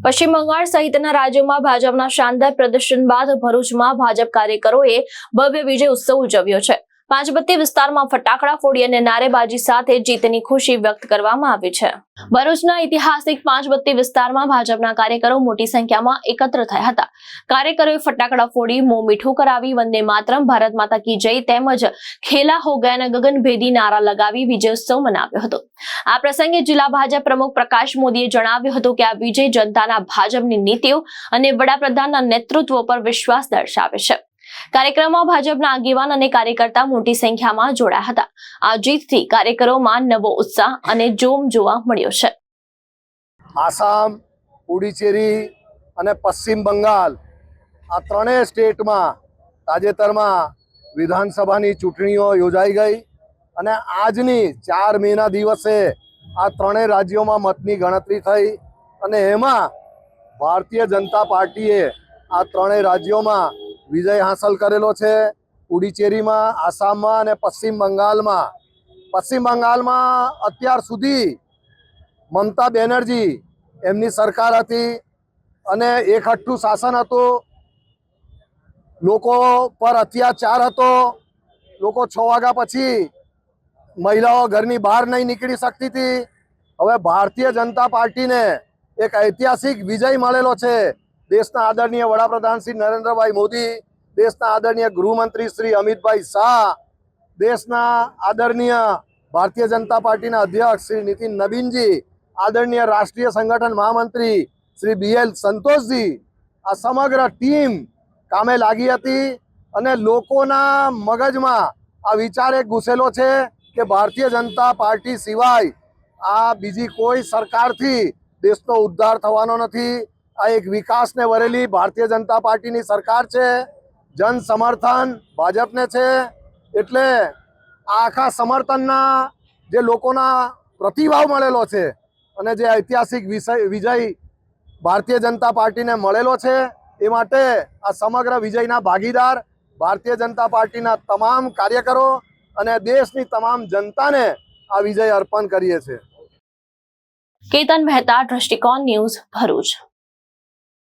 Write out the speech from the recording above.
પશ્ચિમ બંગાળ સહિતના રાજ્યોમાં ભાજપના શાનદાર પ્રદર્શન બાદ ભરૂચમાં ભાજપ કાર્યકરોએ ભવ્ય વિજય ઉત્સવ ઉજવ્યો છે। પાંચબત્તી વિસ્તારમાં ફટાકડા ફોડી અને નારેબાજી સાથે જીતની ખુશી વ્યક્ત કરવામાં આવી છે। ભરૂચના ઐતિહાસિક પાંચબત્તી વિસ્તારમાં ભાજપના કાર્યકરો મોટી સંખ્યામાં એકત્ર થયા હતા। કાર્યકરોએ ફટાકડા ફોડી મોં મીઠું કરાવી વંદે માતરમ, ભારત માતા કી જય તેમજ ખેલા હો ગયા ગગનભેદી નારા લગાવી વિજય ઉત્સવ મનાવ્યો હતો। આ પ્રસંગે જિલ્લા ભાજપ પ્રમુખ પ્રકાશ મોદીએ જણાવ્યું હતું કે આ વિજય જનતાના ભાજપની નીતિઓ અને વડાપ્રધાનના નેતૃત્વ પર વિશ્વાસ દર્શાવે છે। કાર્યક્રમમાં ભાજપના આગેવાન અને કાર્યકર્તા મોટી સંખ્યામાં જોડાયા હતા। આ જીતથી કાર્યકરોમાં નવો ઉત્સાહ અને જોમ જોવા મળ્યો છે। આસામ, પુડુચેરી અને પશ્ચિમ બંગાળ આ ત્રણેય સ્ટેટમાં તાજેતરમાં વિધાનસભાની ચૂંટણીઓ યોજાઈ ગઈ અને આજની 4 મેના દિવસે આ ત્રણેય રાજ્યોમાં મતની ગણતરી થઈ અને એમાં ભારતીય જનતા પાર્ટીએ આ ત્રણેય રાજ્યોમાં વિજય હાંસલ કરેલો છે। પુડુચેરીમાં, આસામમાં અને પશ્ચિમ બંગાળમાં અત્યાર સુધી મમતા બેનર્જી એમની સરકાર હતી અને એકહઠ્ઠું શાસન હતું, લોકો પર અત્યાચાર હતો, લોકો 6 વાગ્યા પછી મહિલાઓ ઘરની બહાર નહીં નીકળી શકતી હતી। હવે ભારતીય જનતા પાર્ટીને એક ઐતિહાસિક વિજય મળેલો છે। દેશના આદરણીય વડાપ્રધાન શ્રી નરેન્દ્રભાઈ મોદી, દેશના આદરણીય ગૃહમંત્રી શ્રી અમિતભાઈ શાહ, દેશના આદરણીય ભારતીય જનતા પાર્ટીના અધ્યક્ષ શ્રી નીતિન નબીનજી, આદરણીય રાષ્ટ્રીય સંગઠન મહામંત્રી શ્રી BL સંતોષજી, આ સમગ્ર ટીમ કામે લાગી હતી અને લોકોના મગજમાં આ વિચાર એક ઘૂસેલો છે કે ભારતીય જનતા પાર્ટી સિવાય આ બીજી કોઈ સરકારથી દેશનો ઉદ્ધાર થવાનો નથી। આ એક વિકાસને વરેલી ભારતીય જનતા પાર્ટીની સરકાર છે। જન સમર્થન ભાજપને છે એટલે આખા સમર્થનના જે લોકોના પ્રતિભાવ મળેલો છે અને જે ઐતિહાસિક વિજય ભારતીય જનતા પાર્ટીને મળેલો છે એ માટે આ સમગ્ર વિજયના ભાગીદાર ભારતીય જનતા પાર્ટીના તમામ કાર્યકરો અને દેશની તમામ જનતાને આ વિજય અર્પણ કરીએ છીએ। કેતન મહેતા, દ્રષ્ટિકોણ ન્યૂઝ, ભરૂચ।